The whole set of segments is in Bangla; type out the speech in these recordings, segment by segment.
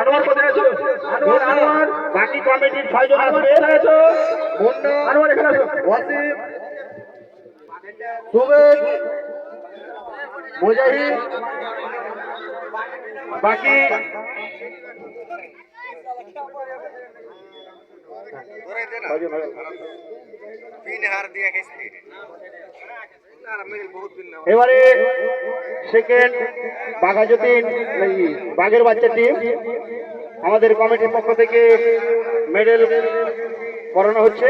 আনোয়ার কোথায় আছো? আনোয়ার বাকি কমিটির 6 জন আসবে। মুন্না আনোয়ার এখানে আছো। ওয়াসিম সুবেদ মুজাহিদ বাকি এবারে সেকেন্ড বাঘাযতীন বাঘের বাচ্চা টিম আমাদের কমিটির পক্ষ থেকে মেডেল করানো হচ্ছে।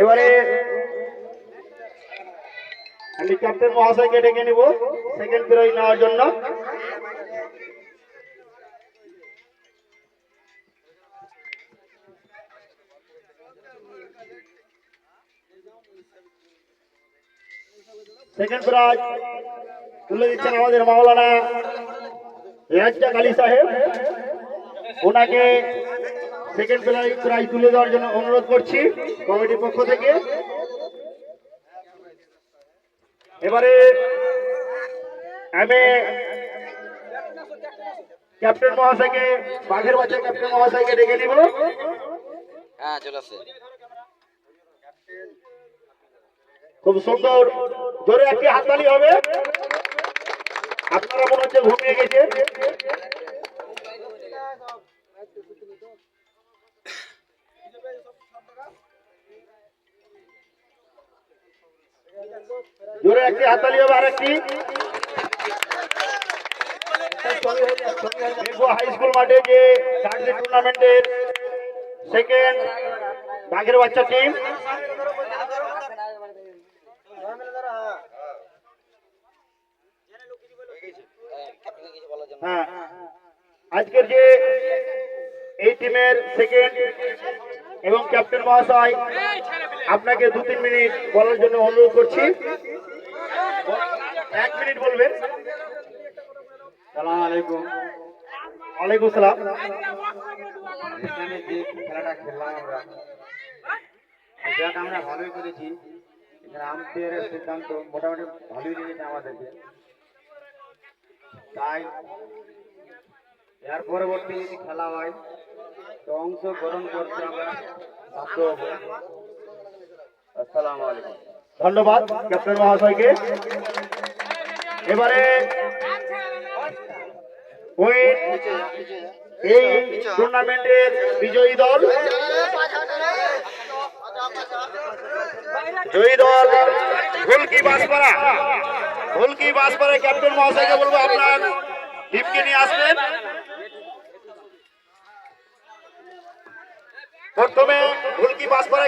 এবারে আমি ক্যাপ্টেন মহাশয়কে ডেকে নিব সেকেন্ড প্রাইজ নেওয়ার জন্য। সেকেন্ড প্রাইজ তুলে দিচ্ছেন আমাদের মাওলানা রাজ্জাক আলী সাহেব। ওনাকে সেকেন্ড প্রাইজ তুলে দেওয়ার জন্য অনুরোধ করছি কমিটির পক্ষ থেকে। এবারে আমি ক্যাপ্টেন মহাশয়কে বাঘের বাচ্চা ক্যাপ্টেন মহাশয়কে ডেকে নিব। হ্যাঁ চলে আসছে। খুব সুন্দর জোরে একটি হাততালি হবে। আপনারা মনে হচ্ছে ঘুমিয়ে গেছে। জোরে একটি হাততালি হবে। আরেকটি হাই স্কুল মাঠে যে টুর্নামেন্টের সেকেন্ড বাঘের বাচ্চা টিম হ্যাঁ আজকের যে এই টিমের সেকেন্ড এবং ক্যাপ্টেন মহাশয় আপনাকে 2-3 মিনিট বলার জন্য অনুরোধ করছি। 1 মিনিট বলবেন। সালাম আলাইকুম। ওয়ালাইকুম সালাম। এখানে যে খেলাটা খেললাম সেটাকে আমরা ভালোই করেছি। এখানে আম্পায়ারের সিদ্ধান্ত মোটামুটি ভালোই লেগেছে আমাদেরকে। তাই এর পরবর্তী যদি খেলা হয় তো অংশগ্রহণ করতে আমরা বাধ্য হব। আসসালামু আলাইকুম। ধন্যবাদ ক্যাপ্টেন মহাশয়কে। এবারে এই টুর্নামেন্টের বিজয়ী দল ভুলকি বাসপাড়া ক্যাপ্টেন মহাশয়কে বলবো আপনার টিমকে নিয়ে আসবেন। প্রথমে ভুলকি বাসপাড়া